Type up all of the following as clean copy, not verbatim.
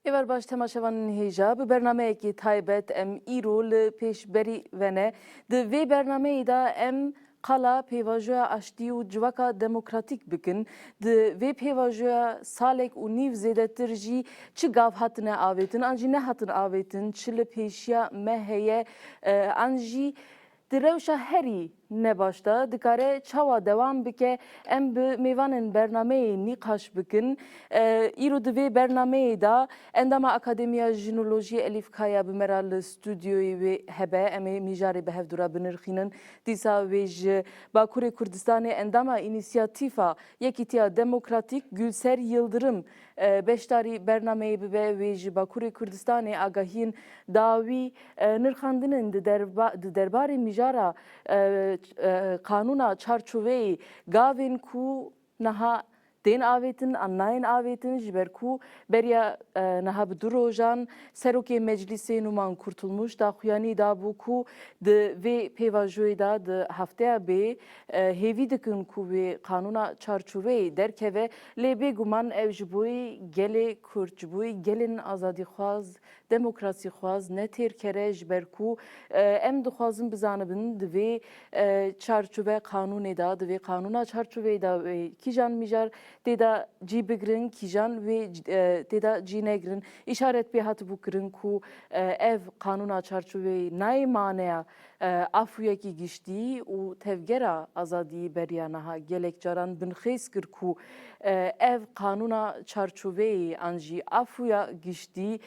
Ever baş temaşevanın heja bi bernameyekî taybet em îro li pêşberî vene. Di vê bernameyê de em qala pêvajoya aştî û civaka demokratîk bikin. Di vê pêvajoya salek û nîv zêdetir jî çi gav hatine avêtin, an jî nehatin avêtin, çi li pêşiya me heye, an jî di rewşa herî nebaşta dikare çawa devam bike em bi mêvanên bernameyê nîqaş bikin. Îro di vê bernameyê de endama Akademiya Jinolojiyê Elîf Kaya bi me re li stûdyoyê wê hebe em ê mijarê bi hevdûra binirxînin. Dîsa wê ji Bakurê Kurdistanê endama înisiyatîfa Yekîtiya Demokratîk Gülser Yıldırım beşdarî bernameyê bibe wê ji Bakurê Kurdistanê agahiyên dawî nirxandinin di derbarê mijara kanûna çarçoveyê gavên ku niha tên avêtin an nayên avêtin ji ber ku beriya niha bi du rojan Serokê Meclîsê Numan Kurtulmuş daxuyanî dabû ku di vê pêvajoyê de di hefteya bê hêvî dikin ku vê kanûna çarçoveyê derkeve lê bêguman ev ji boî gelê Kurd ji boî gelên azadîxwaz demokrasîxwaz ne têrkere ji ber ku em dixwazin bizanibin di vê çarçove kanûnê de di vê kanûna çarçoveyê de kîjan mijar têda cî bigirin kîjan wê têda cî negirin îşaret pê hatibû kirin ku ev kanûna çarçoveyê nayê maneya afûyekî giştî û tevgera azadiyê beriya niha gelek caran binxêz kir ku ev kanûna çarçoveyê an jî afûya giştî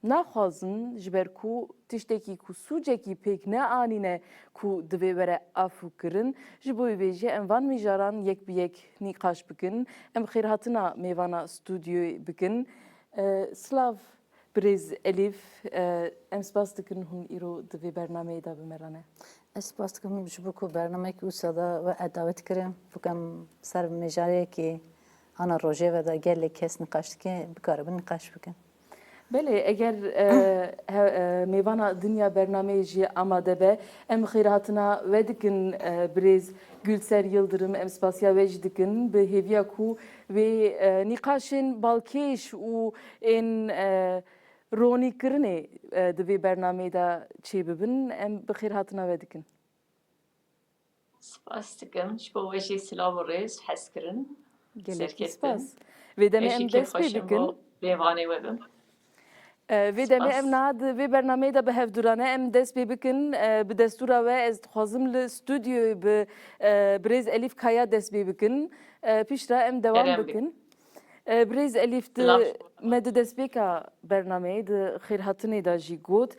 naxwazin ji ber ku tiştekî ku sûcekî pêk neanîne ku divê were afû kirin ji bo wê jî em van mijaran yek bi yek nîqaş bikin em xêrhatina mêvana stûdyoyê bikin. Silav Birêz Elîf, em spas dikin hûn îro di vê bernameyê de bi me re ne. Ez spas dikim ji bo ku bernameyekî wisa de we davet kirin bikim ser mêjareyekî ana rojê ve de gelek kes nîqaş dike bikaribin nîqaş bikin. Belê eger mêvana dinya bernameyê jî amade be em xêrhatina we dikin Birêz Gülser Yıldırım em spasiya we jî dikin bi hêviya ku vê nîqaşên balkêş û ên ronîkirinê di vê bernameyê de çê bibin em bi xêrhatina we dikin. Spas dikim ji bo we jî silav û rêz hez kirin. Gelekî spas. Vê demê em dest pê bikin. Mêvanê we bim. Vê demê em niha di vê bernameyê de bi hevdûrane em dest pê bikin bi destûra we ez dixwazim li stûdyoyê bi Birêz Elîf Kaya dest pê bikin. Piştre em devam bikin. Birêz Elîf me di destpêka bernameyê di xêrhatinê de jî got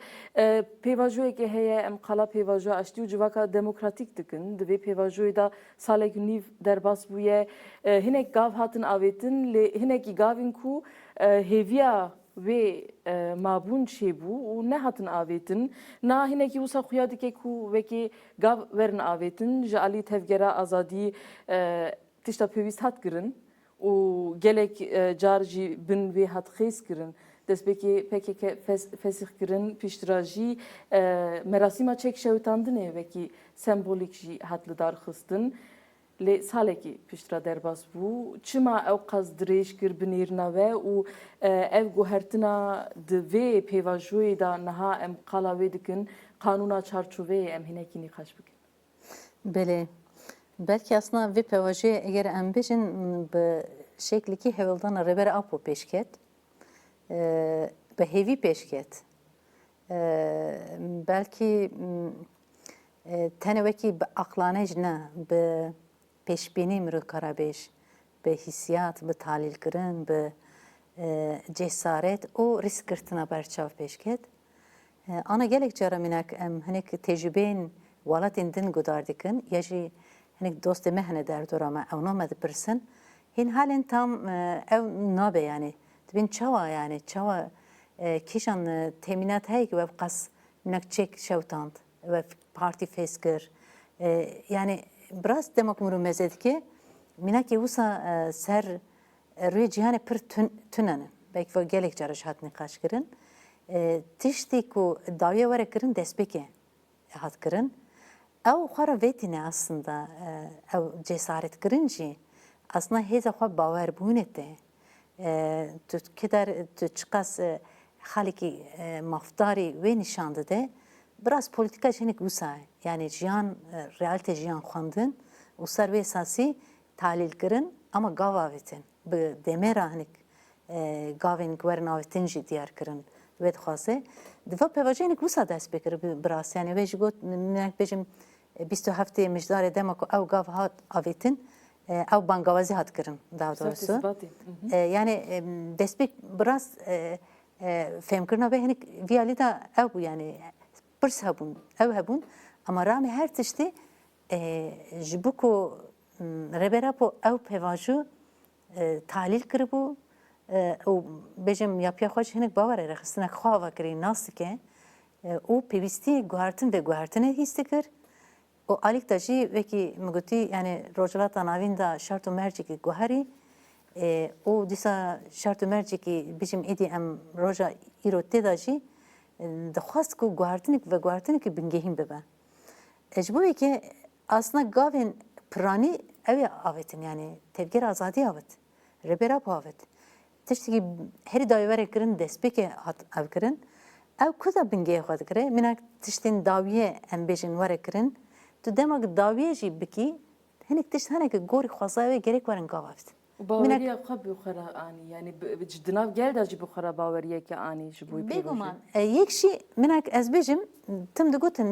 pêvajoyekê heye em qala pêvajoya aştî û civaka demokratîk dikin. Di vê pêvajoyê de salek nîv derbas bûye hinek gav hatin avêtin lê hinekî gavên ku hêviya wê mabûn çêbû û nehatin avêtin na hinekî wisa xuya dike ku wekî gav werin avêtin ji alî tevgera azadî tişta pêwîst hat kirin û gelek car jî bin wê hat xêz kirin destpêkê PKK fesih kirin piştira jî merasîma çek şewitandinê wekî sembolîk jî hat li dar xistin lê salekî piştira derbas bû çima ew qas dirêj kir bi nêrina we û ev guhertina di vê pêvajoyê de niha em qala wê dikin kanûna çarçoveyê em hinekî nîqaş bikin. Belê belkî aslında vê pêvajiyê eger em bêjin bi şeklekî hevildana rêbere apo pêşket bi hêvî pêşket belkî tenê wekî bi aqlane jî ne bi pêşbînî mirov karabêj bi hîsiyat bi talîlkirin bi cesaret û rîskirtina berçav pêşket ana gelek cara mînak em hinek tecrübeyên welatên din gudar dikin ya jî hinek dostê me hene derdora me ew name dipirsin hîn halên tam ew nabe yani dibin çawa yani çawa kîjan temînat heye ki we qas mînak çek şewtand we partî fêz kir yani biraz demek mirov meze dike mînakê wisa ser rûyê cîhanê pir tunenin belkî ve gelek cara ji hat nîqaş kirin tiştî ku dawiya were kirin destpêkê hat kirin ew xwe re vêtîne aslında ew cesaretkirin jî aslında hêza xwe bawerbûnê te tu kadar tu çıkas haliki mafdari ve nişandı de biraz politika jenik usa yani jiyan realite jiyan xwandin û ser vê esasî tahlîl kirin ama gav avêtin bi demêra hinek gavên werin avêtin jî diyar kirin wê dixwaze di va pevajiyê hinek wisa dest pê kir bi rastî yani wê ji got minek bêjim 27 mijdarê dema ku ew gav hat avêtin ew bangawazî hat kirin daha doğrusu. Yani destpêk biraz fêmkirina vê hinek vî alî da ew bû yani pirs hebûn ew hebûn ama ramê her tiştî ji bo ku rêbera po ew pevajû tahlîl kiribû û bêjim yapiya xwe jî hinek bawer e rexistina xwe ava kirî nas dike û pêwîstî guhartin ve guhartinê hîs dikir û alîk da jî wekî min gotî yani rojhilata navîn da şert û mercekî guherî û dîsa şert û mercekî bêjim êdî em roja îro tê da jî dixwast ku guhartinek ve guhartinekî bingehîn bibe. Ji bo wekê aslında gavên piranî ew ê avêtin yani tevgera azadî avêt rêbera po avêt tiştekî herî dawî kirin destpêkê hat ev kirin ew ku da bingehê xwe dikire minak tiştên dawiyê em bêjin were kirin tu dema dawiyê jî bikî hinek tişt henekî gorî xwezaya wê gerek werin gav avêtin. Baweriya xwe bi xwe re anî yani ji di nav gel de jî bi xwe re baweriyekê anî ji bo Bêguman yek jî minak ez bêjim tim digotin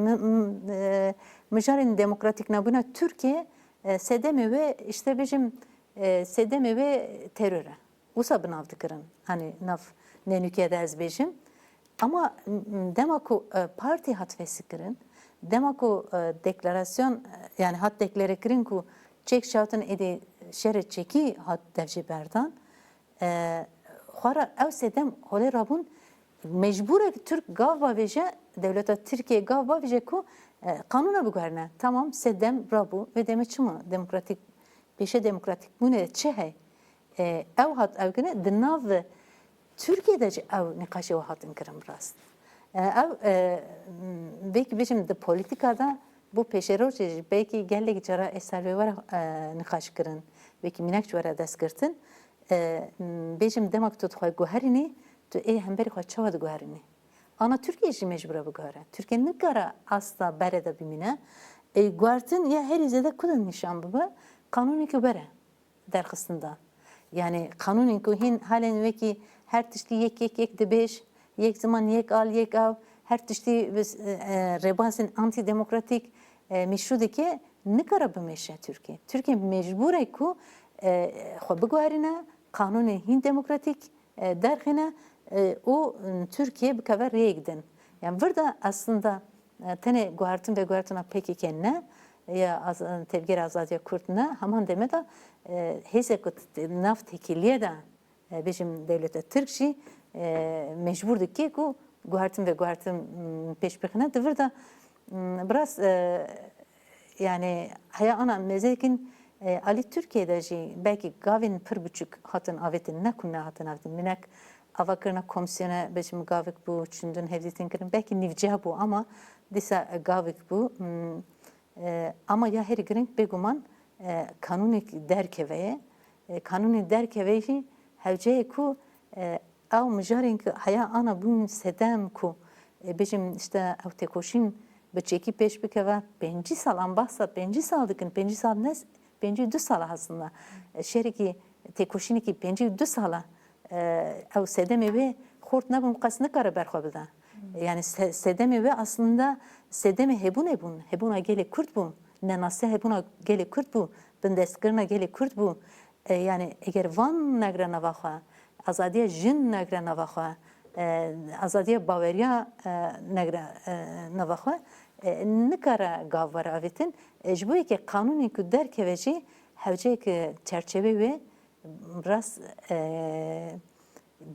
mijarên demokratîk nebûna Tirkiye sedemê wê işte bêjim sedemê wê terör e wisa bi nav dikirin hani nav nenûkê de ez bêjim ama dema ku partî hat fesîkirin dema ku deklarasyon yani hat deklare kirin ku çek şatin êdî şerê çekî hat dev jî berdan xwara ew sedem holê rabûn mecburek Türk gav bavêje devleta Tirkiye gav bavêje ku kanûna biguherîne tamam sedem rabû ve deme çi ma demokratîk pêşe demokratîk bûnê çi hey ew hat ew kirin di nav Tirkiye'de jî ew nîqaşê we hatin kirin rast ew belkî bêjim di polîtîkada bu pêşerojê jî belkî gelekî cara eservê were nîqaş kirin belkî minek ji were destkirtin bêjim demek tu dixwayî guherînî tu ê hemberî xwe çawa diguherînî ana Tirkiye jî mecbur e biguhere Tirkiye nikare asla berê de bimîne guhertin ya herî zêde ku da nîşan bibe kanûnekî were derxistinda yani kanûnên ku hîn halên wekî her tiştî yek dibêj yek ziman yek al yek ew her tiştî rêbazên antîdemokratîk meşru dike nikare bimeşe Tirkiye. Tirkiye mecbur e ku xwe biguherîne kanûnên hîn demokratîk derxîne û Türkiye bikeve rêyek din. Yani burada aslında tenê guhertin ve guhertina PKK ne ya tevgera azadiya Kürt ne heman deme de hêzek ku nav tekiliye de bêjim devleta Tirk jî mecbur dike ku guhertin ve guhertin pêş bixîne divir de biraz yani heya ana mezekin alî Tirkiye'de jî belkî gavên pir biçûk hatin avêtin ne ku ne hatin avêtin minek ava kirina komisyona bêjim gavek bû çûndin hevdîtin kirin belkî nîvceha bû ama dîsa gavek bû ama ya herî giring bêguman kanûnek derkeveye kanûnê derkevê jî hewceyê ku ew mijarên ku heya ana bûn sedem ku bêjim işte ew têkoşîn bi çekî pêş bikeve 5 sal an bahsa 5 sal dikin 5 sal ne 52 sal aslında şerekî têkoşînekî 52 sala ew sedemê wê xort nebûn qas nikare berxwe bide yani sedemê wê aslında sedemê hebûnê bûn hebûna gelê Kürt bû nenase hebûna gelê Kürt bû bindestkirina gelê Kürt bû yani eger van negre nava xwe azadiya jin negre nava xwe azadiya baweriya negre nava xwe nikare gav were avêtin ji bo yekê kanûnên ku derkeve jî hewceyek çerçevê wê rast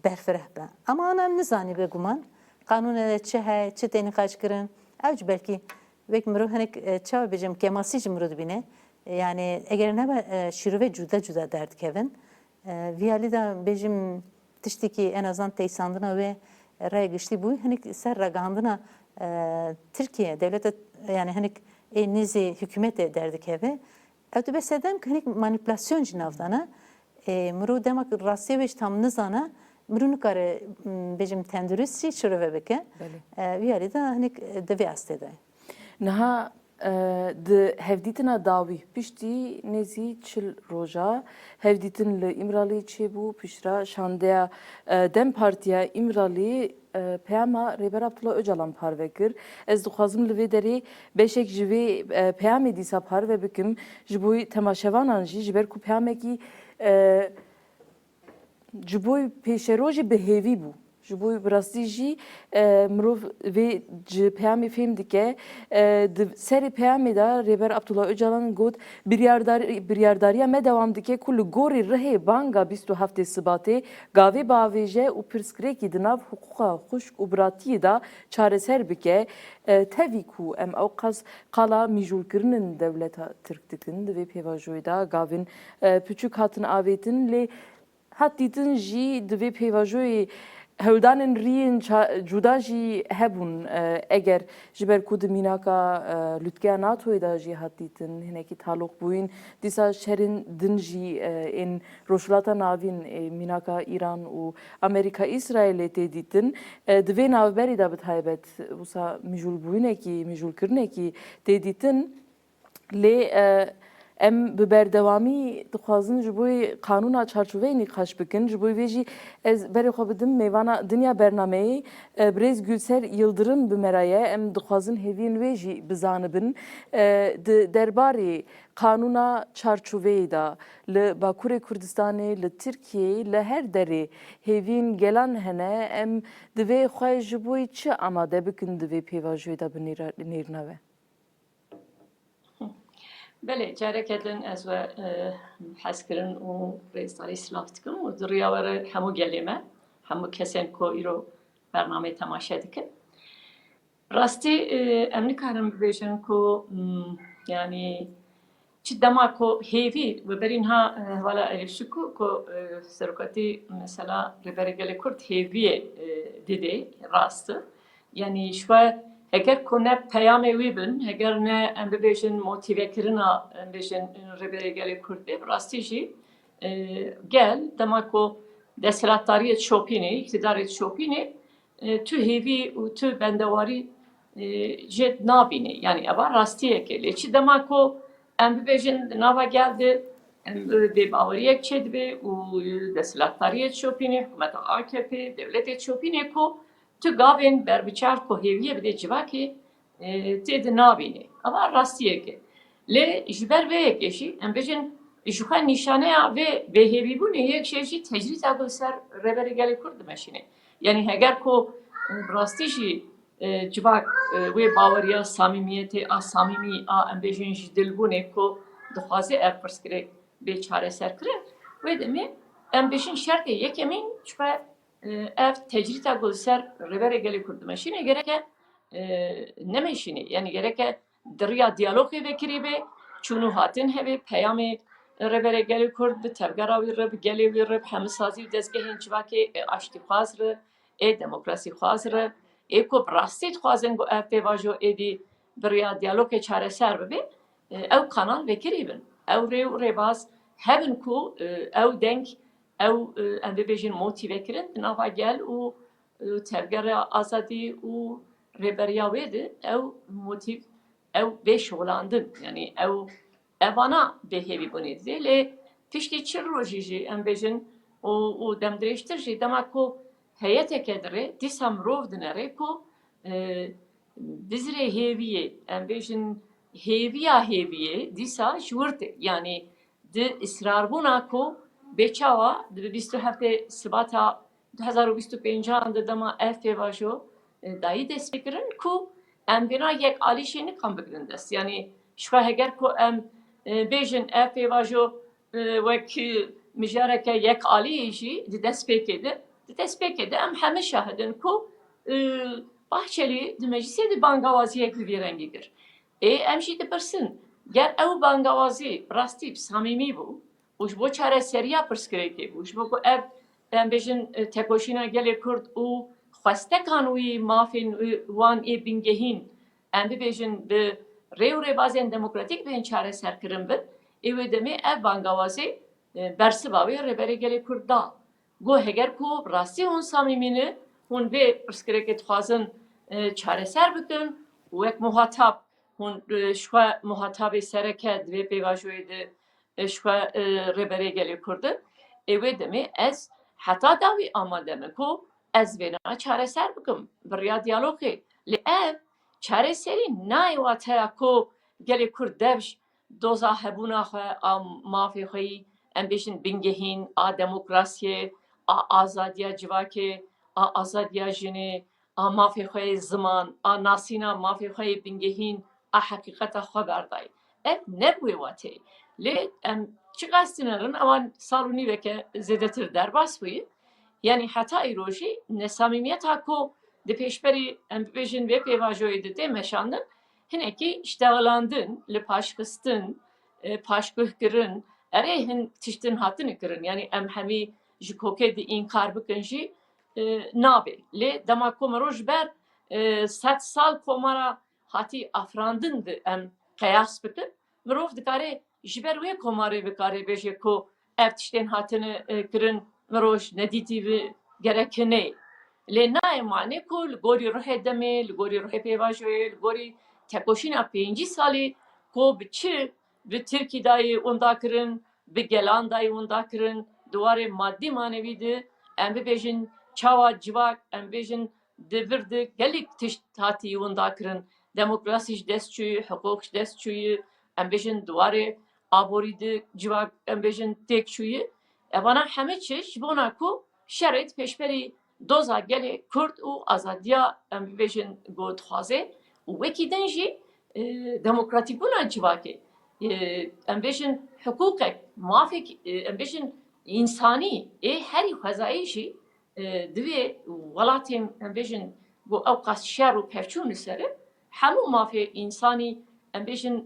berfireh be ama ana em nizanî bêguman kanûnê de çi heye çi tê nîqaş kirin ew jî belkî wek mirov hinek çawa bêjim kemasî ji mirov dibîne yani eger nebe şîrove cuda cuda derdikevin vî alî de bêjim tiştekî en azan teysandina wê raya giştî bû hinek ser ragihandina Tirkiye devleta yani hinek nêzê hikûmetê derdikeve ew dibe sedem ku hinek manipülasyon jî nav dane مرو demek rastya beş tam nizana مرو نکاره بجم تندرستی شروع بکن ویاری دا هنیک دوی استیده نها د هفدیتنا داوی پشتی نزی چل روژا هفدیتن ل امرالی چه بو پشرا شاندیا دم پارتیا امرالی پیاما ریبر عبدالله öcalan parve kir ez dixwazim li vê derê beşek ji vê peyamê dîsa parve bikim ji bo temaşevanan jî ji ber ku peyamekî ji bo pêşerojê bihêvî bû ji bo bi rastî jî mirov vê ji peyamê fêm dike di serê peyamê da rêber Abdullah Öcalan got biryardariya me dewam dike ku li gorî rihê banga 27 Sibatê gavê biavêje û pirsgirêkî di nav hiqûqa xuşk û biratiyê da çareser bike tevî ku em ew qas qala mîjûlkirinin dewleta Tirk dikin di vê pêvajoyê da gavên piçûk hatin avêtin lê hat dîtin jî di vê pêvajoyê hewldanên rîyên cuda jî hebûn eger ji ber ku di mînaka lûtkeya NATOyê da jî hat dîtin hinekî talûq bûyîn dîsa şerên din jî ên rojhilata navîn mînaka İran û Amerîka İsraîlê tê dîtin di vê navberî da bi taybet wisa mijûlbûyînekî mijûlkirinekî tê dîtin lê em bi berdewamî dixwazin ji bo qanûna çarçoveyê nîqaş bikin ji bo vê jî ez berê xwe bidim mêvana dinya bernameyê Birêz Gülser Yıldırım bi me re ye em dixwazin hêviyên wê jî bizanibin di derbarê qanûna çarçoveyê da li Bakurê Kurdistanê li Tirkiyeyê li her derê hêviyên gelan hene em divê xwe ji bo çi amade bikin di vê pêvajoyê da bi nêrina ve بله جارك هدن از و حسکرن و رئیساری سلاف دکم و دریاوره همو گلیمه همو کسین کو ایرو برنامه تماشا دکن راستی امنی کارم بیشن کو yani çi dema ko hêvî ve berîn ha wala elîşku ko serokatî mesela rêberê gelê Kurd hêviyê didê rast yani şwe eger ku ne peyamê wî bin eger ne em bibêjin motivekirina em bêjin rêberê gelê Kurd bê rastî jî gel dema ku desthilatdariyê şopînê iktidarê şopînê tu hêvî û tu bendewarî jê nabînî yani eva rastiyekê lê çi dema ku em bibêjin nava geldi em bêbaweriyek çêdibê û desthilatdariyê şopînê hikûmeta AKP devletê şopînê ku tu gavên berbiçar ku hêviyê bide civakê tê di nabînî eva rastiyekê lê ji ber vê yekê jî em bêjin ji xwe nîşaneya vê bêhêvîbûnê yek şey jî tecrîta bi ser rêberê gelê Kurd dimeşîne yani heger ku bi rastî jî civak wê baweriya samîmiyetê a samîmî a em bêjin ji dilbûnê ku dixwaze ev pirsgirêk bê çareserkirin wê demê em bêjin şertê yekemîn ji xwe ev tecrîta ku li ser rêberê gelê Kurd dimeşîne gereke nemeşîne yani gereke diriya diyalogê vekirî bê çûnû hatin hevê peyamê rêberê gelê Kurd bi tevgera wî re bi gelê wî re bi hemûsazî û dezgehên civakê aştîxwaz re demokrasîxwaz re ku bi rastî dixwazin ku ev pêvajo êdî biriya diyalogê çareser bibe ew kanal vekirî bin ew rê û rêbaz hebin ku ew deng ew em bibêjin motivekirin di nava gel û tevgera azadî û rêberiya wê de ew motiv ew bê şolandin yani ew evana bêhêvîbûnê didê lê piştî çil rojî jî em bêjin û demdirêjtir jî dema ku heyeteke dirê dîsa mirov dinere ku bizrê hêviyê em bêjin hêviya hêviyê dîsa ji wir tê yani di îsrarbûna ku bêçawa di 27 Sibata 2025 de dema ev pêvajo dayî dest pêkirin ku em bêna yek alîşê nikan bigirin dest yani ji xwe heger ku em bêjin ev pêvajo wek mijareke yek aliyê jî di dest pêkê de di dest pêkê de em hemû şahidin ku Bahçeli di meclisê de bangawaziyek bi vê rengî kir em jî dipirsin ger ew bangawazî rastî samîmî bû û ji bo çareseriya pirsgirêkê bû ji bo ku ev em bêjin tekoşîna gelê Kurd û xwestekan wî mafên wan ê bingehîn em bibêjin bi rê û rêbazên demokratîk bên çareserkirin bin ê wê demê ev bangawazî برسی باوی ربری گلی کرد گو هگر کو راستی هون سامیمینه هون به پرسکره که تخوازن چاره سر بکن و یک مخاطب هون شوا مخاطب سرکت و پیواجوی ده شوا ربری گلی کرده اوه دمی از حتی داوی آماده مکو از بنا چاره سر بکن بریا دیالوگی لی اف چاره سری نای واته کو گلی کرد دوش دوزا هبونا خواه مافی خویی ام بیشن بینگهین دموکراسی آزادیا جواکی آزادیا جنی مافی خواه زمان ناسینا مافی خواه بینگهین حقیقت خواه بردای اف نبوی واتی لی ام چی قصدی نرن اوان سالونی وکه زیده تر در باس بوی یعنی حتی ایروژی نسامیمیت هاکو دی پیشبری ام بیشن و پیواجوی ده مشاندن هنه کی اشتغلاندن لپاشکستن پاشگاه کرن اره هن تشتن هاتن کرن یعنی ام همی جکوکه دی این کار بکن جی نابه لی دما کومروش بر 100 سال کومارا هاتی افراندن دی ام قیاس بکن مروف دکاره جبر وی کوماری بکاره بیشه کو اف تشتن هاتن کرن مروش ندیتی و گرکنه لی نه معنی کو لگوری روح دمه لگوری روح پیواجوی لگوری تکوشینا 5 سالی کو بچه به ترکی دایی اوندا کرن به گلان دایی اوندا کرن دواره مادی مانوی ده ام بیشن چاوا جواک ام بیشن devirdi gelik tati eوندا کرن دموکراسیش دست چوی حقوقش دست چوی ام بیشن دواره آبوری ده جواک ام بیشن تک چوی اوانا همه چیش بونا کو شرایط پیشبری دوزا گلی کرد و آزادیا ام بیشن گود خوازه و وکی دنجی دموکراتیک بونا جواکی ام بیشن حقوقك موافق ام بیشن insani هری خزایشی دوی ولاتیم ام بیشن گو اوقات شر و پفچون سره همو موافق insani ام بیشن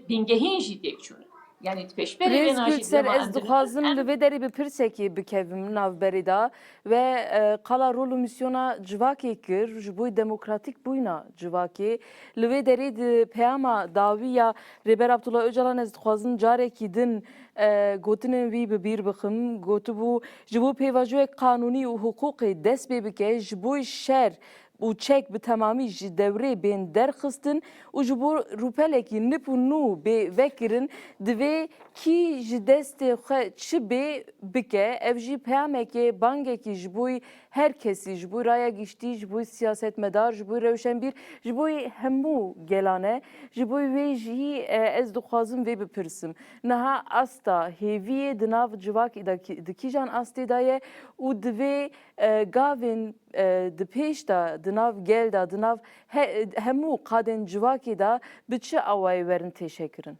بینگهینجی دیکچون yani peşberi ve Rêz naji Gülser dema ez dixwazim li vê derê bi pirsekê bikevim navberê da ve qala rol û misyona civakê kir ji bo demokratîk bûyna civakê. Li vê derê di peyama dawî ya Rêber Abdullah Öcalan ez dixwazim carekî din gotinên wî bi bîr bixim. Gotibû ji bo pêvajoyek qanûnî û hukûqê dest pê bike ji bo şer û çek bi temamî ji devrê bên derxistin û ji bo rûpelekî nip û nû bê vekirin divê kî ji destê xwe çi bê bike ev jî peyamekê bangekî ji bo her kesî ji bo raya giştî ji bo siyasetmedar ji bo rewşenbîr ji bo hemû gelan e ji bo wê jî ez dixwazim vê bipirsim niha asta hêviyê di nav civakê di kîjan astê da ye û divê gavên di pêş da di nav gel da di nav hemû qadên civakê da bi çi awayê werin têşekirin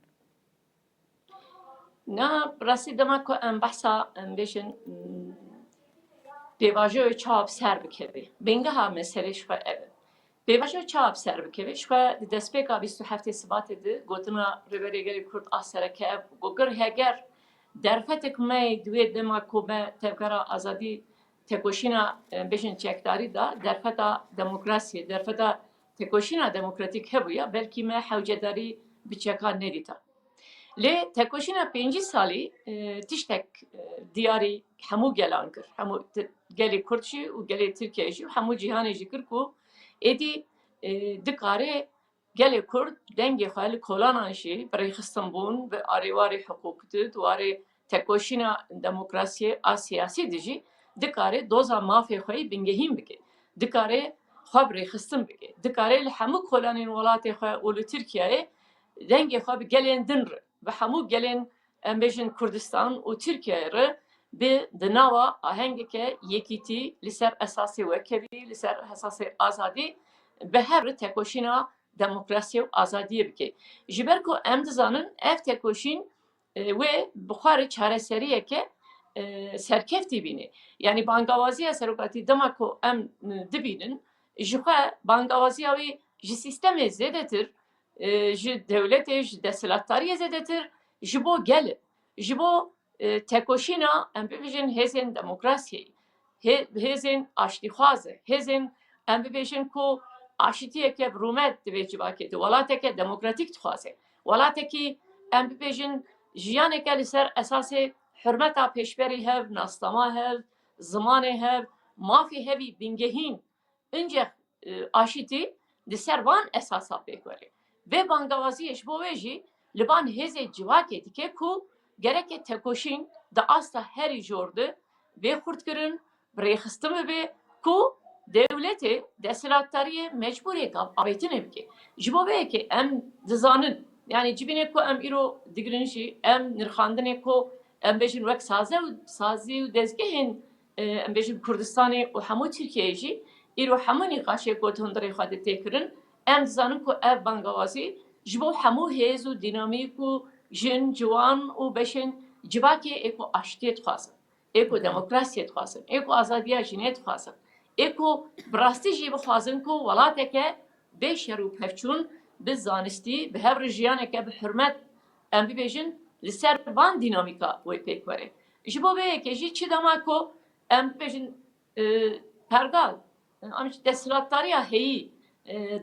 نه راستی دما کو ام بحثا ام بیشن پیواژو چاپ سر بکوی بینگه ها مسئله شو evet پیواژو چاپ سر بکوی شو دسپیکا 27 سبات ده گوتنا ربری گری کرد آسرکه گوگر هگر درفتک می دوی دما کو به تفکر آزادی تکوشینا بیشن چکداری دا درفتا دموکراسی درفتا تکوشینا دموکراتیک هبویا بلکی ما حوجداری بچکا ندیتا لی تکوشینا 5 سالی تشتک دیاری همو گلان کرد همو گلی کردشی و گلی ترکیهشی و همو جهانی جکر کو ایدی دکاره گلی کرد دنگی خواهی کلانانشی برای خستنبون به آریواری حقوق دید و آری تکوشینا دموکراسی سیاسی دیجی دکاره دوزا مافی خواهی بینگهیم بگه دکاره خواه برای خستن بگه دکاره همو کلانین ولاتی خواهی اولو ترکیه دنگی خواه بگلین دن رو و همو گلین امبیشن کردستان و ترکیه رو به دناوا آهنگی که یکیتی لسر اساسی وکوی لسر اساسی آزادی به هر تکوشینا دموکراسی و آزادی بکی جبر کو ام دزانن اف تکوشین و بخار چاره سریه که سرکفتی بینه یعنی بانگوازی سرکاتی دما کو ام دبینن جخوا بانگوازی اوی جی سیستم زیدتر ji devletê ji desthilatdariyê zêdetir ji bo gelê ji bo tekoşîna em bibêjin hêzên demokrasiyê hêzên aştîxwaz e hêzên em bibêjin ku aşîtiyeke rûmet divê civakê di welateke demokratîk dixwaze welatekî em bibêjin جیانێکە لەسەر ئەساسێ حرمەتا پێشبەری هەv ناستەما هەv زمانê hev mafê hevî bingehîn inceh aşîtî di ser van esasa pêk were vê bangewaziyê ji bo wê jî li van hêzê civakê dike ku gereke tekoşîn di asta herî jor de vê xurtkirin birêxistin bibe ku devletê desthilatdariyê mecbûrê avêtinê bike ji bo vê yekê em dizanin yani cibinê ku em îro digirin jî em nirxandinê ku em bêjin wek sazî û dezgehên em bêjin Kurdistanê û hemû Tirkiyeyê jî îro hemû nîqaşê gotindirê xwe de têkirin em dizanin ku ev bangewazî ji bo hemû hêz û dînamîk û jin ciwan û beşên civakê ê ku aştiyê dixwazin ê ku demokrasiyê dixwazin ê ku azadiya jinê dixwazin ê ku bi rastî jî bixwazin ku welateke bê şer û pevçûn bi zanistî bi hev re jiyaneke bi hurmet em bibêjin li ser van dînamîka wê pêk were ji bo vê yekê jî çi dema ku em bibêjin pergal em ji desthilatdariya heyî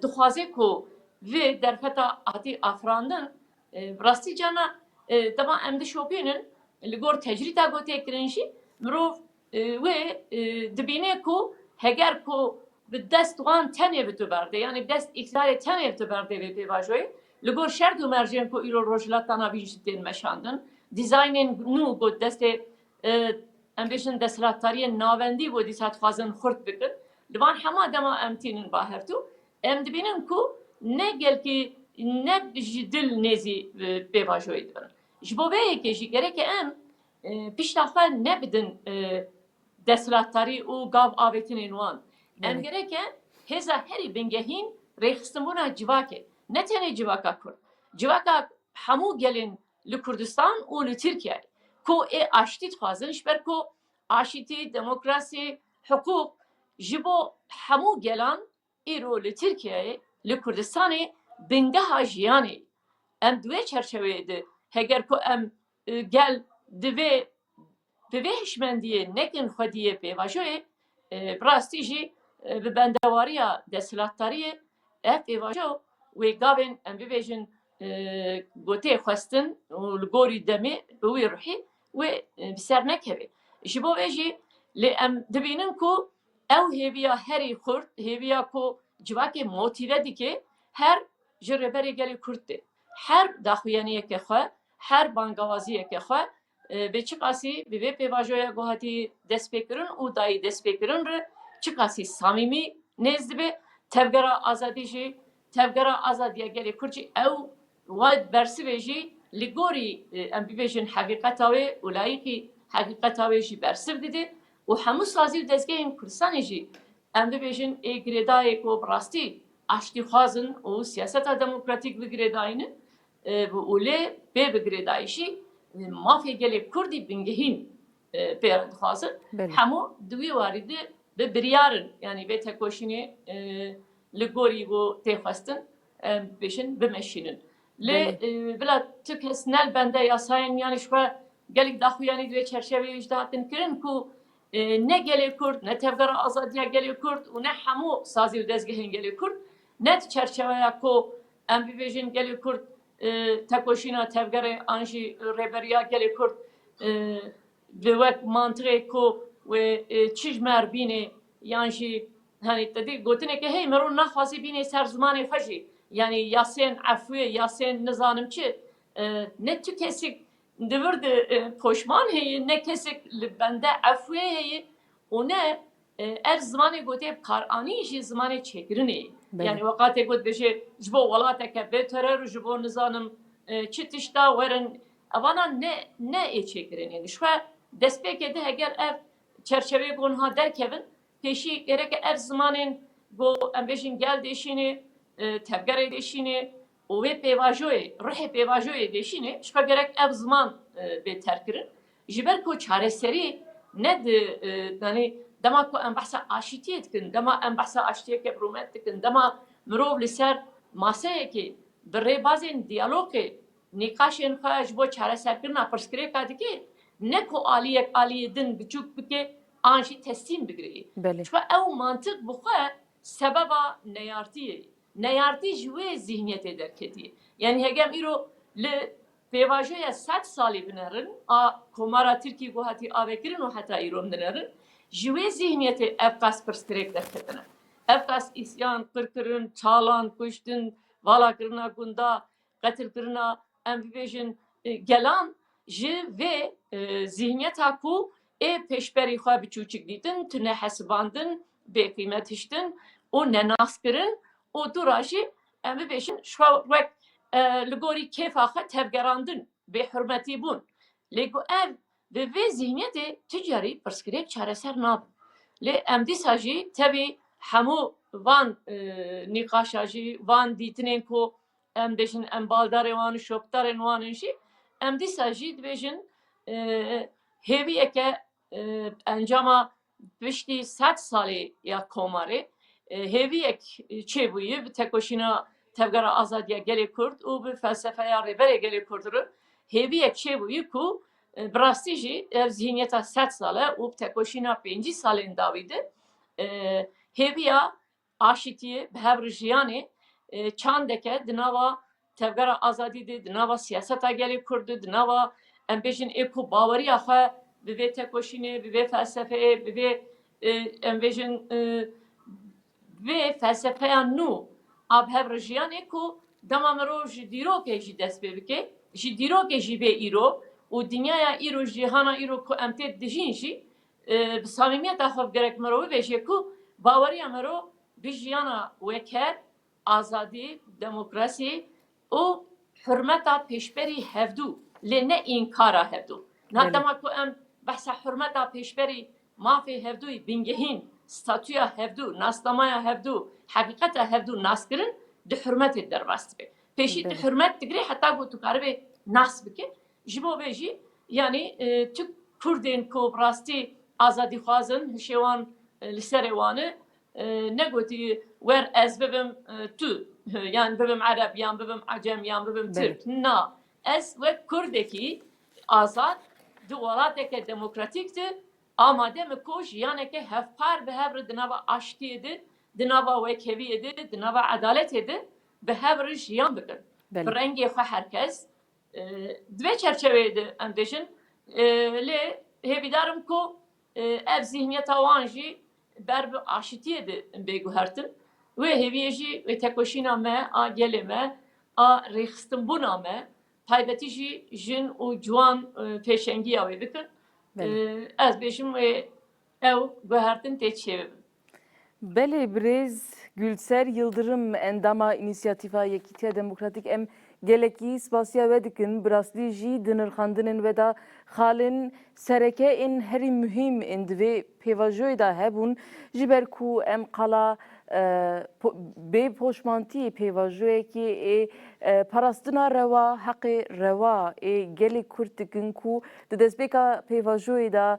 dixwaze ku vê derfeta hatî afirandin bi rastî cana dema em dişopînin li gor tecrita gotêkirin jî mirov wê dibîne ku heger ku bi dest wan tenê bi tu berde yani bi dest iktidarê tenê bi tu berde vê pêvajoyê li gor şer û mercên ku îro rojhilatana vî jî tên meşandin dîzaynên nû got destê em bêjin desthilatdariyên navendî bû dîsa dixwazin xurt bikin li van hema dema em tînin bahertû em dibînin ku ne gelkî ne ji dil nêzî pêvajoyê dibin ji bo vê yekê jî gereke em pişta xwe nebidin desthilatdarî û gav avêtinên wan em gereke hêza herî bingehîn rêxistinbûna civakê ne tenê civaka Kurd civaka hemû gelên li Kurdistan û li Tirkiyeyê ku ê aştî dixwazin ji ber ku aşîtî demokrasî hukuk ji bo hemû gelan îro li Tirkiyeyê li Kurdistanê bingeha jiyanê em di wê çerçeveyê de heger ku em gel divê bi vê hişmendiyê nekin xwediyê pêvajoyê bi rastî jî bi bendewariya desthilatdariyê ev pêvajo wê gavên em bibêjin gotê xwestin û li gorî demê bi wî ruhî wê bi ser nekeve ji bo vê jî lê em dibînin ku ew hêviya herî xurt hêviya ku civakê motîve dike her ji rêberê gelê Kurd de her daxuyaniyeke xwe her bangewaziyeke xwe bi çi qasî bi vê pêvajoya guhatî destpêkirin û dayî destpêkirin re çi qasî samîmî nêz dibe tevgera azadî jî tevgera azadiya gelê Kurd jî ew wad bersivê jî li gorî em bibêjin heqîqeta wê û layîqî heqîqeta wê jî bersiv dide û hemû sazî û dezgehên Kurdistanê jî em bibêjin ê girêdayê ku bi rastî aştîxwazin û siyaseta demokratîk bigirêdayînin û lê bê bigirêdayî jî mafê gelê Kurdî bingehîn pêra dixwazin hemû di wî warî de bi biryarin yani vê tekoşînê li gorî bû têxwestin em bêjin bimeşînin lê bila tu kes nel bende yasayên yani ji xwe gelek daxuyanî di wê çerçeveyê jî hatin kirin ku ne gelê Kurd ne tevgera azadiya gelê Kurd û ne hemû sazî û dezgehên gelê Kurd ne di çerçeveya ku em bibêjin gelê Kurd tekoşîna tevgerê an jî rêberiya gelê Kurd bi wek mantiqê ku wê çi ji me bînê yan jî hani tedî gotineke hey mirov naxwazî bînê ser zimanê xwe jî yani yasên efwê yasên nizanim çi ne tu kesik divir de poşman heye ne kesik li bende efwê heye û ne ev zimanê gotê qaranî jî zimanê çêkirinê yani weqatê got bêje ji bo welateke bê teror ji bo nizanim çi tişta werin evana ne ê çêkirinê ji xwe destpêkê de heger ev çerçeveyê gonha derkevin pêşî gereke ev zimanên got em bêjin gel deşînê tevgerê deşînê û wê pêvajoyê rihê pêvajoyê deşînê ji xwe gerek ev ziman bê terkirin ji ber ku çareserî ne di yani dema ku em behsa aşîtiyê dikin dema em behsa aştiyeke birûmet dikin dema mirov li ser maseyekê bi rêbazên diyalogê nîqaşên xwe ji bo çareserkirina pirsgirêka dike ne ku aliyek aliyê din biçûk bike an jî teslîm bigirî ji xwe ew mantiq bi xwe sebeba neyartiyê neyartî ji wê zihniyetê derketiye yani hegem îro li Pêvajoya 100 salî binerin, a komara Tirkî guhatî avekirin û heta îrom dinerin, ji wê zihniyetê ev qas pirsgirêk derketine. Ev qas îsyan, qirkirin, çalan, kuştin, valakirina gunda, qetilkirina, em bibêjin gelan ji vê zihniyeta ku ê pêşberî xwe biçûçik dîtin, tu nehesibandin, bêqîmet hiştin û nenaskirin û dûra jî em bibêjin şwa wek li gorî kêfa xwe tevgerandin, bêhurmetî bûn. Lê ku ev bi vê zihniyetê ti carî pirsgirêk çareser nabin. Lê em dîsa jî tevî hemû van nîqaşa jî, van dîtinên ku em bêjin em baldarê wan û şopdarên wan in jî, em dîsa jî dibêjin hêviyeke encama piştî 100 salê ya komarê hêviyek çêbûyî bi tekoşîna tevgera azadiya gelê Kurd û bi felsefeya rêberê gelê Kurd re hêviyek çêbûyî ku bi rastî jî ev zihniyeta 100 sal e û bi tekoşîna 5 salên dawî de hêviya aşîtiyê bi hev re jiyanê çandeke di nava tevgera azadî de, di nava siyaseta gelê Kurd de, di nava em bêjin ê ku baweriya xwe bi vê tekoşînê, bi vê felsefeyê, bi vê em bêjin vê felsefeya nû a bi hev re jiyanê ku dema mirov ji dîrokê jî dest pê bike, ji dîrokê jî bê îro û dinyaya îro, cîhana îro ku em tê dijîn jî bi samîmiyeta xwe gerek mirov bibêje ku baweriya mirov bi jiyana weker, azadî, demokrasî û hurmeta pêşberî hevdû lê ne înkara hevdû. Na dema ku em behsa hurmeta pêşberî mafê hevdûyê bingehîn, statûya hevdû, nasnamaya hevdû, heqîqeta hevdû naskirin, di hurmetê derbas dibe. Pêşî tu hurmet digire heta ku tu karibê nas bike. Ji bo vê jî yanî tu Kurdên ku bi rastî azadî xwazin, hişê wan li serê wan e ne gotî wer ez bibim tu, yan bibim Ereb, yan bibim Acem, yan bibim Türk. Na, ez wek Kurdekî azad di welateke demokratîk de amade me ku jiyaneke hevpar bi hev re di nava aştiyê de, di nava wekheviyê de, di nava edaletê de bi hev re jiyan bikin. Bi rengê xwe herkes divê çerçeveyê de em bêjin lê hêvîdarim ku ev zihniyeta wan jî ber bi aşitiyê de bêguhertin. Wê hêviyê jî wê tekoşîna me a gelê me a rêxistinbûna me taybetî jî jin û ciwan pêşengiya wê bikin. Ez bêjim wê ew guhertin tê çêbibin. Belê Birêz Gülser Yıldırım endama İnisiyatifa Yekîtiya Demokratîk em gelekî spasiya ve dikin bi rastî jî di nirxandinên ve da xalên serekeyên herî mühîm ên di vê pêvajoyê da hebûn ji ber ku em qala bê poşmantiyê pêvajoyekê ê parastina rewa heqê rewa ê gelê Kurd dikin ku di destpêka pêvajoyê da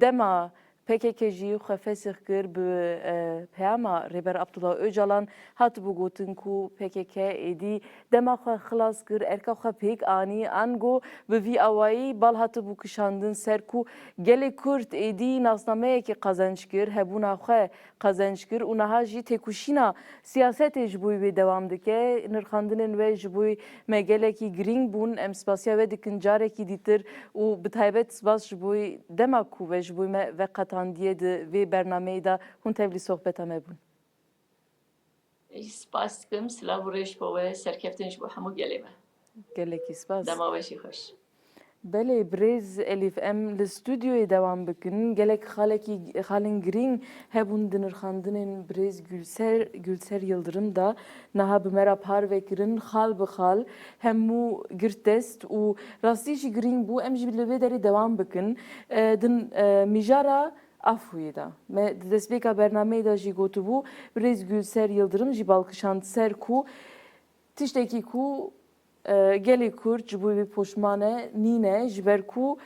dema PKK jî xwe fesix kir bi peyama Rêber Abdullah Öcalan hatibû gotin ku PKK êdî dema xwe xilas kir, erka xwe pêk anî, an got bi vî awayî bal hatibû kişandin ser ku gelê Kurd êdî nasnameyekê qezenc kir, hebûna xwe qezenc kir û niha jî têkoşîna siyasetê ji bo wê dewam dike. Nirxandinên wê ji bo me gelekî girîng bûn. Em spasiya wê dikin carekî dîtir û bi taybet spas ji bo dema ku ve ji bo me veqetandiye di vê bernameyê da hûn tevlî sohbeta me bûn. Spas dikim, silav û rêş bo we serkeftin ji bo hemû gelê me. Gelekî spas. Dema we jî xweş. Belê Birêz Elîf em li stûdyoyê dewam bikin. Gelek xalên girîng hebûn di nirxandinên Birêz Gülser Yıldırım da niha bi me re parvekirin xal bi xal hemû girtdest û rastî jî girîng bû em jî li vê derê dewam bikin. Di mijara Afûyê da me di destpêka bernameyê da jî gotibû Birêz Gülser Yıldırım jî balkişand ser ku tiştekî ku gelê Kurd ji bo wê poşmane nîne ji ber ku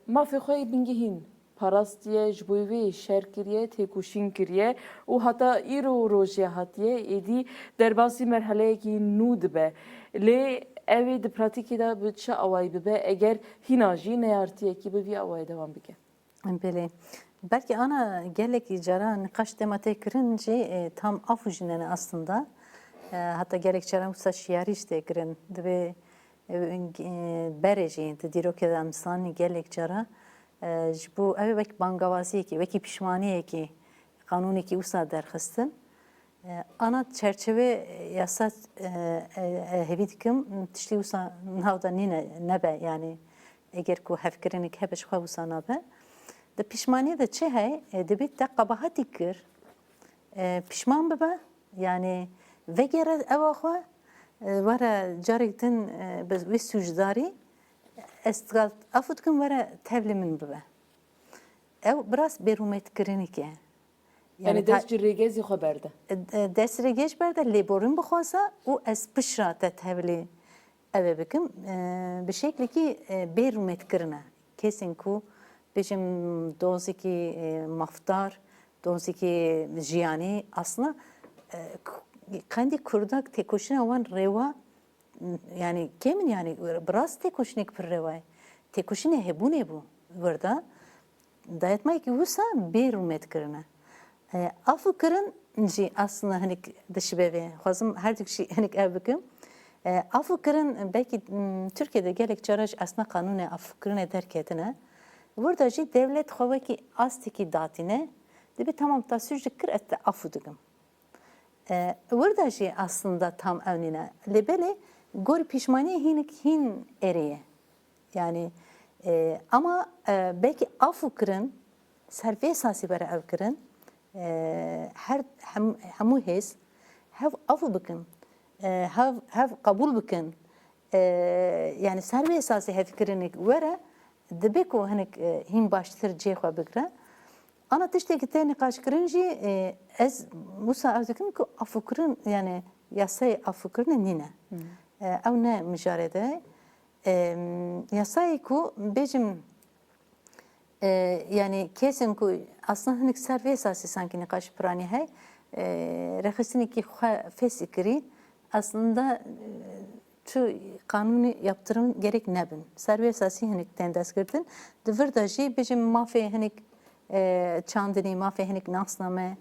mafê xwe bingehîn parastiye ji bo wê şer kiriye, têkoşîn kiriye û heta îro rojê hatiye êdî derbasî merheleyekî nû dibe. Lê ew ê di pratikê da bi çi awayî bibe eger hîna jî neyartiyekî bi vî awayê dewam bike. Belê. Belki ana gelekî caran nîqaş dema tê kirin jî tam afû jî nene aslında. Hatta gerek caran wisa şiyarî tê kirin divê berejî di dîrokê de Emistanî gelek cara ji bo ew wek bangavaziyekî, wekî pişmaniyekî qanûnekî wisa derxistin. Ana çerçeve yasa hevî dikim tiştî wisa nav da nîne nebe yani eger ku hevkirinek hebe ji xwe wisa nabe. Di pişmaniyê de çi heye dibê te qebahetî kir pişman bibe yani vegere ewa xwe were carek din bi wê sûcdarî ez afû dikim were tevlî min bibe. Ew biraz bêrûmetkirinekê ye. Yani dest ji rêgezî xwe berde. Dest rêgêj berde lêborîn bixwaza û ez pişra te tevlî ev ê bikim bi şeklekî bêrûmetkirin e. Kesên ku bêjim dozekî mafdar, dozekî jiyanî aslında kendi Kurdak têkoşîna wan rêwa yani kemin yani biraz têkoşînek pir rêwa ye. Têkoşînê hebûnê bû wirda dayatmayekî wisa bêrûmetkirin e. Afû kirin jî aslında hinek dişibevê xwazim her dik jî hinek ev bikim. Afû kirin belkî Türkiye'de gelek cara ji aslında qanûnê afûkirinê derketine. Wirda jî devlet xwe wekî astekî datîne dibe tamam tasûj dikir ez te afû dikim. Wirda jî aslında tam ew nîne. Lêbelê gor pîşmaniyê hinek hîn erê. Yani ama belkî afû kirin ser vê sasî bere ev kirin her hemû hêz hev afû bikin hev qebûl bikin yani ser vê sasî hevkirinek were dibe ku hinek hîn baştir cê xwe bigire. Ana tiştekî te nîqaşkirin jî ez wisa ew dikim ku afûkirin yani yasayê afûkirinê nîne. Ew ne mijare de yasayê ku bêjim yani kesên ku aslında hinek ser vê sasî sankî nîqaş piranî hey rexistinekî xwe fesî kirî aslında çi qanûnî yaptırım gerek nebin. Ser vê sasî hinek tên destgirtin. Di vir de jî bêjim mafê hinek çandinî, mafê hinek nasname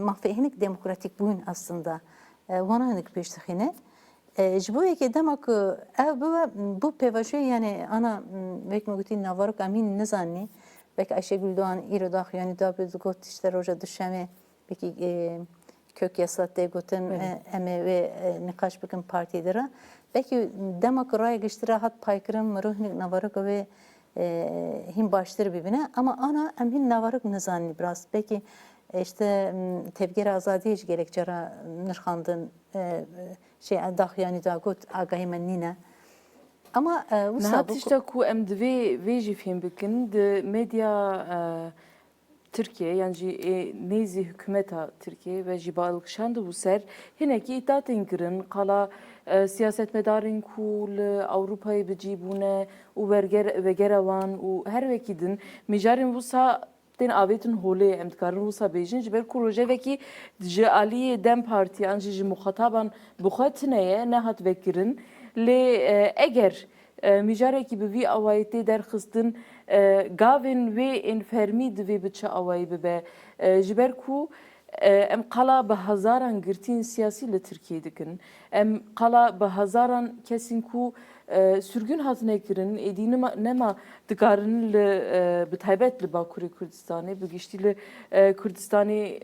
mafê hinek demokratîk bûn aslında wana hinek pêş dixîne. Ji bo yekê dema ku ev bibe bu pêvajoyê yani ana wek me gotî navarok em hîn nizanî belkî Ayşegül Doğan îro daxuyanî da bi got işte roja duşemê belkî kök yasa tê gotin em ê wê nîqaş bikin partiyê de re belkî dema ku raya giştî re hat paykirin mirov hinek navarok wê hîn baştir bibîne ama ana em hîn navarok nizanî biraz belkî işte tevgera azadiyê jî gelek cara nirxandin daxuyanî da got agahî me nîne. Ama Nihat tişta ku em divê vê jî fêm bikin di medya Türkiye yani jî nêzî hikûmeta Türkiye ve jî balkişand bû ser hinekî îtatên kirin qala siyasetmedarên ku li Avrupayê bicîbûne û vegera wan û her wekî din mijarên wisa tên avêtin holê em dikarin wisa bêjin ji ber ku rojevekî ji aliyê Dem Partiyan jî ji muxataban bi xwe tune ye nehat vekirin lê eger mijarekî bi vî awayî tê derxistin gavên wê ên fermî divê bi çi awayî bibe ji ber ku em qala bi hezaran girtiyên siyasî li Tirkiye dikin. Em qala bi hezaran kesên ku sürgün hatine kirin êdî nema dikarin bi taybet li Bakurê Kurdistanê bi giştî li Kurdistanê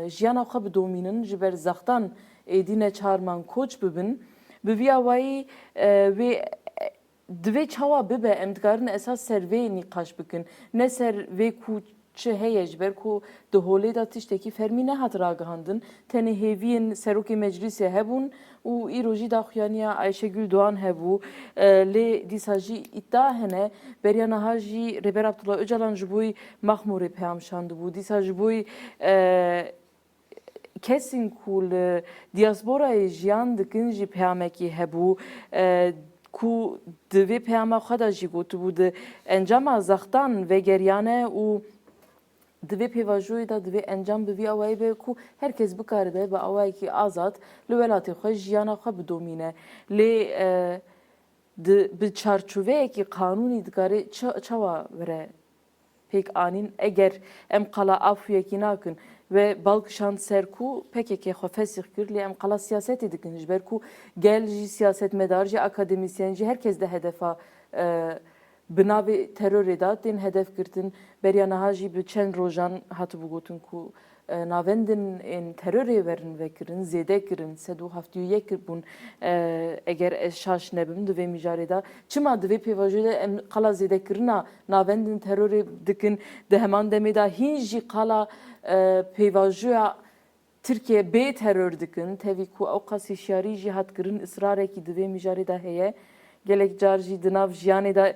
jiyana xwe bidomînin ji ber zextan êdîne çarman koç bibin bi vî awayî wê divê çawa bibe em dikarin esas ser vê nîqaş bikin ne ser vê ku çi heye ji ber ku di holê da tiştekî fermî nehat ragihandin tenê hêviyên serokê meclîsê hebûn û îro jî daxuyaniya Ayşegül Doğan hebû lê dîsa jî îddia hene beriya niha jî rêber Abdullah Öcalan ji bo Maxmûrê peyam şandibû dîsa ji bo kesên ku li diasporayê jiyan dikin jî peyamekî hebû ku di vê peyama xwe de jî gotibû di encama zextan vegeriyane û di vê pêvajoyê de divê encam bi vî awayî be ku herkes bikaribe bi awayekî azad li welatê xwe jiyana xwe bidomîne lê bi çarçoveyekî qanûnî dikarê çawa were pêk anîn eger em qala afûyekî nakin ve balkışan serku PKK xafesih kir li em qala siyaset dikin ji ber ku gel jî siyaset medar jî akademisyen jî herkes de hedefa binavê terorê da tên hedef girtin beriya niha jî bi çend rojan hatibû gotin ku navendin ên terorê verin vekirin zêde kirin 171 bûn eger ez şaş nebim di vê mijarê da çima di vê pêvajiyê de em qala zêdekirina navendin terorê dikin di heman demê da hîn jî qala pêvajoya Türkiye bê terör dikin tevî ku ew qasî şiyarî jî hat kirin ısrarekî di vê mijarê da heye gelek car jî di nav jiyanê da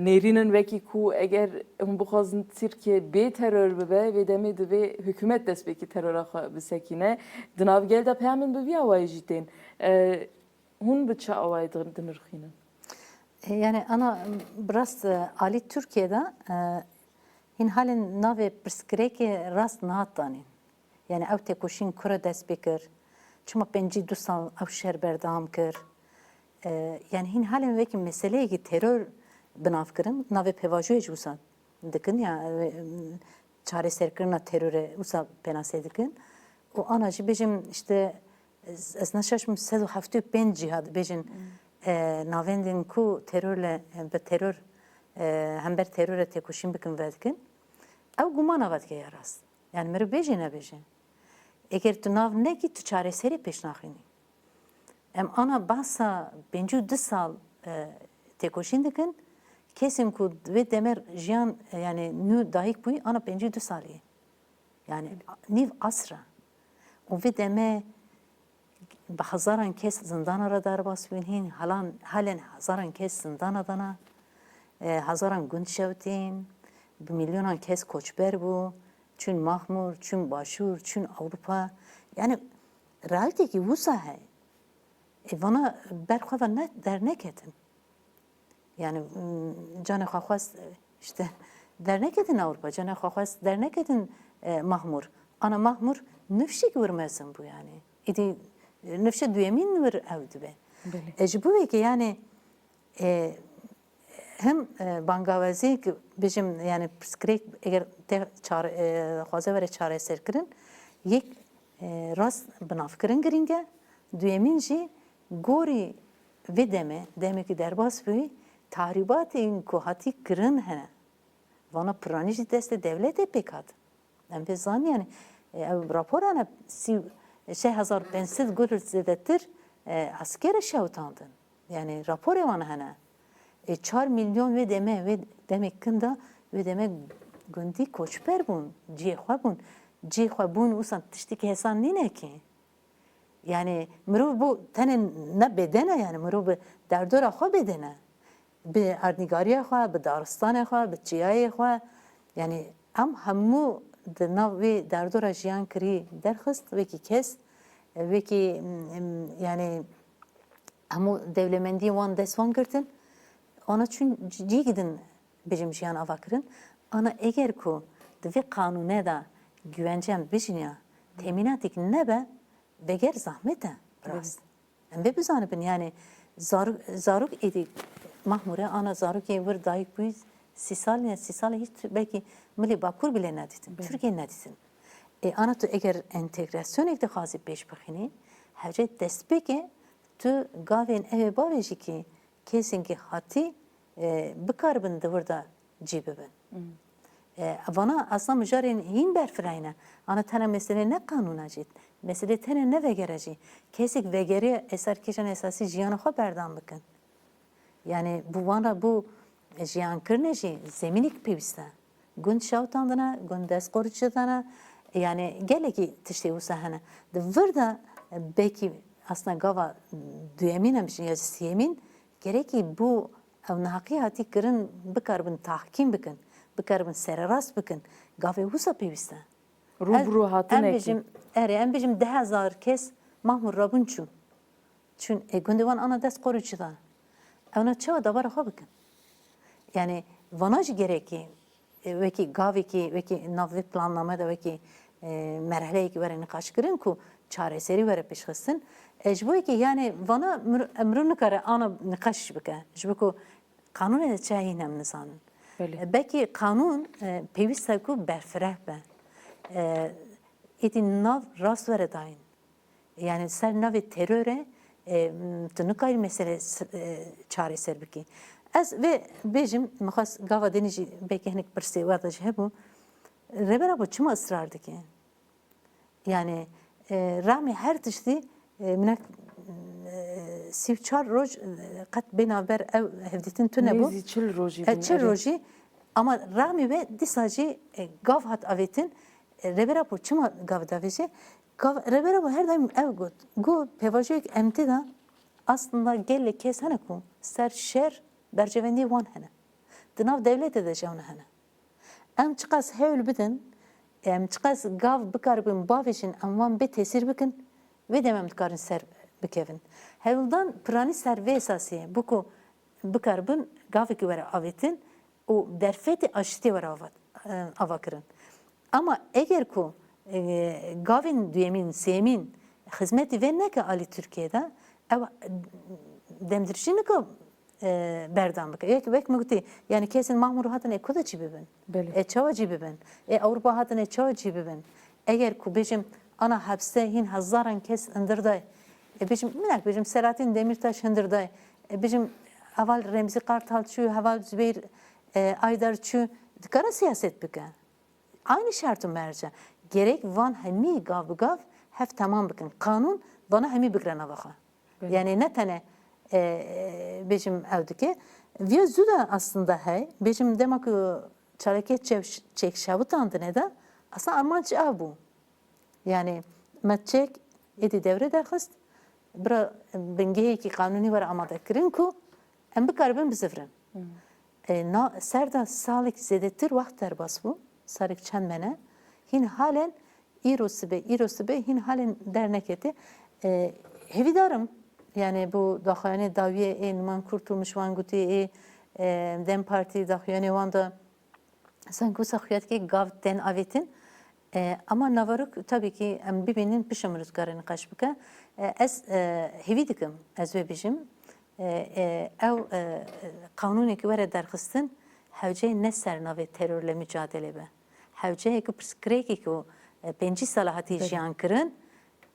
nêrînin wekî ku eger hûn bixwazin Tirkiye bê terör bibe vê demê divê hikûmet dest pêkî terora xwe bisekîne di navgel de peyamên bi vî awayî jî tên hûn bi çi awayî dinirxînin Yani ana biraz Ali Türkiye'de hin halin nave pirskireke rast nahat danîn. Yani ev tekoşîn kure dest pê kir. Çima 52 sal ev şer berdam kir. Yani hin halin vekî meseleyekî terör binav kirin navê pêvajoyê jî wisa dikin ya çareserkirina teröre wisa penasê dikin. û ana jî bêjim işte ez neşaşim 175 cihad bêjin navendên ku terörle bi terör hember teröre têkoşîn bikin ve dikin ew gumana ve dike ya rast. Yani mirov bêjê nebêje. Eger tu nav nekî tu çareserî pêş naxînî. Em ana bahsa 52 sal têkoşîn dikin kesên ku vê demer jiyan yani nû dayîk bûyî ana 52 salî. Yani nîv asra. û vê demê bi hezaran kes zindana re derbas bûn halen hezaran kes zindana dana hezaran gund şewtîn bi milyonan kes koçber bû çûn Mahmur, çûn Başûr, çûn Awropa yani realîtekî wisa heye. Vana berxwe ne derneketin. Yani canê xwe xwest işte derneketin Awropa, canê xwe xwest derneketin Mahmur. Ana Mahmur nifşek wirmezin bû yani. İdî nifşe duyemîn wir ew dibe. Ji bo vekî yani hem bangawezî ki bêjim yani pirsgirêk eger te xwaze were çareserkirin yek rast binavkirin giring e duyemîn jî gorî vê demekî derbas bûyî tahribatên ku hatî kirin hene. Vana piranî jî destê devletê pêk hat. Em pê zanîn yani ew raporan e 6500 gul zêdetir askere şewtandin. Yani raporê wan hene. 4 milyon vê demek kin da vê demek gundî koçber bûn, cihê xwe bûn. Cihê xwe bûn wisa tiştekî hesan nînekî. Yani mirov bu tenê ne bedene yani mirov bi derdora xwe bedene. Bi erdnîgariya xwe, bi daristanê xwe, bi çiyayê xwe yani em hemû di nav vê derdora jiyan kirî derxist wekî kes wekî yani hemû dewlemendiyên wan dest wan girtin ona çün cî gidin bêjim jiyan ava kirin ana eger ku di vê qanûnê da güvencem bijîniya temînatێk nebe veger zahmet e rast. Em bê bizanibin yani zarok êdî Mahmure ana zarokê wir dayîk bûyî 3 sal hiç belki milê bakur bile nedîtin. Türkiye nedîtin. Ana tu eger entegrasyonê dixwazî pêş bixînî hevce dest pêke tu gavên evê bavê jî kî kesên kî hatî bikaribin di wir da cî bibin. Vana aslan mijarên hîn berfirayîne. Ana tene mesele ne qanûna jî. Mesele tene ne vegere jî. Kesek vegeriye eserkêşan esasî jiyana xwe berdam bikin. Yani bu vana bu jiyankirinê jî zemînik pêwîst e. Gund şewtandina, gund destqorûçidana yani gelekî tiştê wisa hene. Di vir de belkî aslında gava duyemîn em ya sêmîn gerekî bu ew nihaqî hatî kirin bikaribin tahkîm bikin, bikaribin sererast bikin. Gavê wisa pêwîst e. Rûbirû hatinekî. Em bêjim 10,000 kes Mahmur rabûn çûn. Çün gundê wan ana destqorûçi da. Ew çawa davara xwe bikin. Yani vana jî gerekî wekî gavekî wekî nav vê planname de wekî merheleyekî were nîqaşkirin ku çareserî were pêşxistin. Ji bo yekî yani vana mirov nikare ana nîqaş bike. Ji bo ku qanûnê de çi hîn em nizanin. Belkî qanûn pêwîst e ku berfireh be. eti nav rast vere dayın. Yani ser navê teröre tu nikayî mesele çareser bikî. Ez vê bêjim mixas gava denî jî belkî hinek pirsê we de jî hebû. Rêbera bu çima ısrar dike? Yani ramê her tiştî minek sîv çar roj qet bênaber ev hevdîtin tune bû. Nêzî çil rojî Çil rojî ama ramê ve dîsa jî gav hat avêtin rêbera bu çima gav davêje? Rêbera bu her daim ev got. Got pevajiyek em tê da aslında gelek kes hene ku ser şer bercevendî wan hene. Di nav devletê de jî hene. Em çiqas hewl bidin, em çiqas gav bikaribin bavê jin em wan bê tesîr bikin vê dem em dikarin ser bikevin. Hewldan piranî ser vê esasiyê bû ku bikaribin gavekî were avêtin û derfetê aşitî were avakirin. Ama eger ku gavên duyemîn, sêmîn xizmetî vê neke alî Tirkiyeyê ev demdirjî nike berdam bike. Wek me gotî yani kesên mamûr hatine ku da çî bibin? Çawa cî bibin? Ewropa hatine çawa cî bibin? Eger ku bêjim ana hepse hîn hezaran kes hindirday. Bêjim minek bêjim Selahattin Demirtaş hindirday. Bêjim heval Remzî Kartal çû, heval Zübeyir Aydar çû dikare siyaset bike. Aynı şartı merce. Gerek van hemî gav bi gav hev tamam bikin. Kanun vana hemî bikire navaxa. Yani ne tane bêjim ew dike. Vê zû da aslında hey. Bêjim dema ku çalekê çek şavitan dine de aslında armanc ev bû. Yani me çek êdî devre derxist bira bingehekî kanûnî were amade kirin ku em bikaribin bizivrin. Ser da salek zêdetir wext derbas bû. Sarık çend mene. Hin halen îro sibe hin halen derneketi. Hevidarım. Yani bu daxuyane daviye numan kurtulmuş wan gotî Dem Parti daxuyane wan da sanki saxiyet ki gav ten avêtin. Ama navaruk tabii ki em bibînin pişim rûzgarên qeş bike. Ez hevî dikim ez vê bijim. Ew kanûnekî were derxistin hewceyê ne ser navê terörle mücadele be. Hewceyekî pirsgirêkê ku 5 sala hatî jiyan kirin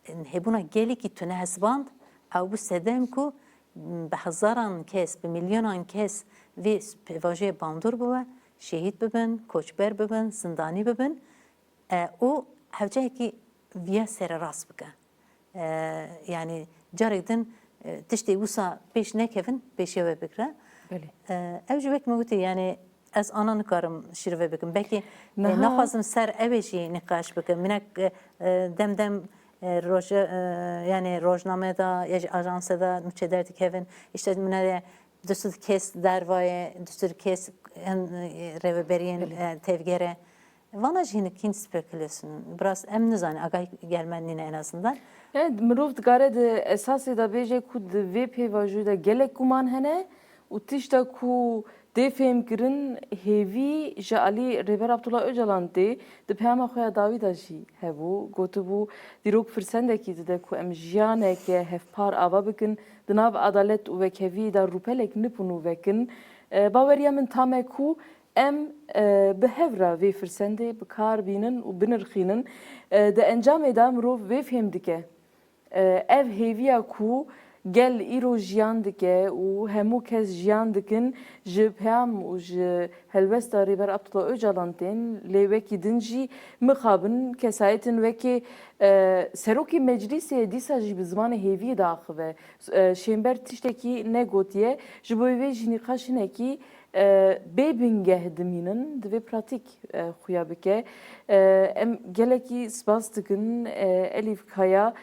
hebûna gelekî tune hezband ew bi sedem ku bi hezaran kes, bi milyonan kes vê pevajiyê bandor bibe, şehîd bibin, koçber bibin, zindanî bibin û hewceyekî viya sere rast bike. Yani carek din tiştê wisa pêş nekevin pêşê we bikire. Ew jî wek me gotî yani ez ana nikarim şîrve bikim. Belkî naxwazim ser evê jî nîqaş bikim. Minek dem yani rojname da ya ajansa da nûçe derdikevin. İşte mine dusud kes dervayê, dusud kes rêveberiyên tevgere. Vana jî hinek hîn spekülasyon. Biraz em nizane agah gelmenîne en azından. Evet, mirov dikare de esasê da bêje ku di vê pêvajiyê de gelek guman hene û tişta ku dê fêm kirin hêvî ji alî Rêber Abdullah Öcalan tê di peyama xwe ya dawî da jî hebû. Gotibû dîrok firsendekî dide ku em jiyaneke hevpar ava bikin di nav adalet û vekevî da rûpelek nipûn û vekin. Baweriya min tam e ku em bi hevra vê firsendê bikar bînin û binirxînin. Di encamê da mirov vê fêm dike. Ev hêviya ku gel îro jiyan dike û hemû kes jiyan dikin ji peyam û ji helbesta Rêber Abdullah Öcalan tên lê wekî din jî mixabin kesayetên wekî serokê meclîsê dîsa jî bi zimanê hêviyê de axive. Şêmber tiştekî negotiye ji bo wê jî nîqaş hinekî bê bingeh dimînin divê pratik xuya bike. Em gelekî spas dikin Elîf Kaya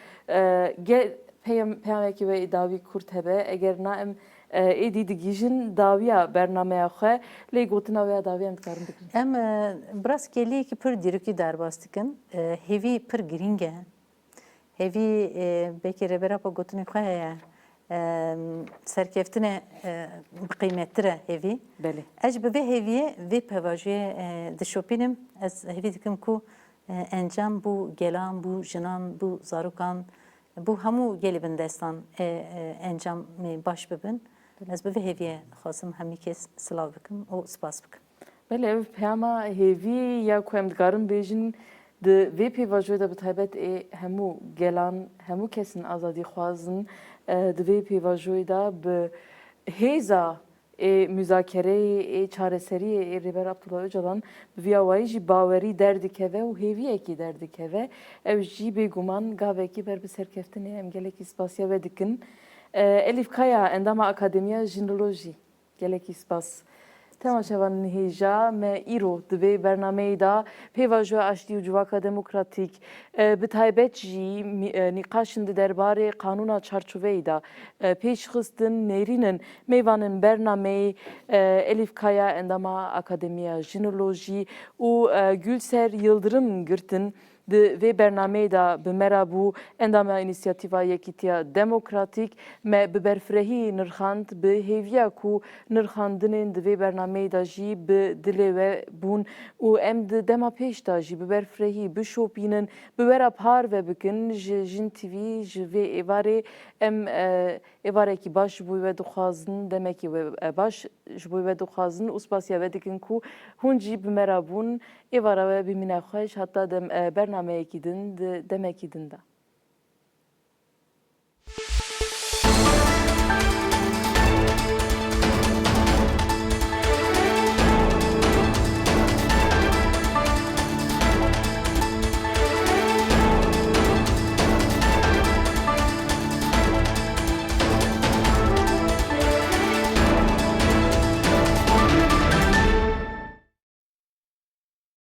peyamekî ve dawî kurt hebe eger na em êdî digîjin dawiya bernameya xwe lê gotina wê ya dawiya em dikarin bikin. Em biraz geliyekî pir dîrokî derbas dikin. Hêvî pir girîng e. Hêvî belkî rêbera gotinê xwe heye. Serkeftine qîmettir e hêvî. Ez bi vê hêviyê vê pevajiyê dişopînim. Ez hêvî dikim ku encam bû gelan, bû jinan, bû zarokan, bû hemû gelê bin destan encamê baş bibin. Ez bi vê hêviyê xwazim hemî kes silav bikim û spas bikim. Belê ev peyama hêvî ya ku em dikarin bêjin Di vê pêvajoyê de bi taybet hemû gelan, hemû kesên azadî xwazin di vê pêvajoyê de bi hêza müzakereyê çareseriyê rêber Abdullah Öcalan bi vîya wayî jî bawerî derdikeve û hêviyekî derdikeve. Ew jî bêguman gavekî ber bi serkeftinê em gelekî spasiya ve dikin. Elif Kaya endama Akademiya Jinolojî gelekî spas. Temaşevan hêja me îro di vê bernameyê de pêvajoya aştî û civaka demokratîk bi taybet jî nîqaşên di derbarê qanûna çarçoveyê de pêşxistin nêrînin mêvanên bernameyê Elif Kaya endama Akademiya Jinolojî û Gülser Yıldırım girtin. Di vê bernameyê de bi me re bû endama înisiyatîva Yekîtiya Demokratîk me bi berfirehî nirxand bi hêviya ku nirxandinên di vê bernameyê de jî bi dilê we bûn û em di dema pêş de jî bi berfirehî bişopînin bi we re par ve bikin ji Jin TV ji vê êvarê em êvarekî baş ji bo we dixwazin demekî baş ji bo we dixwazin û spasiya ve dikin ku hûn jî bi me re bûn êvara we bimîne xweş heta bernameyekî din demekî din de.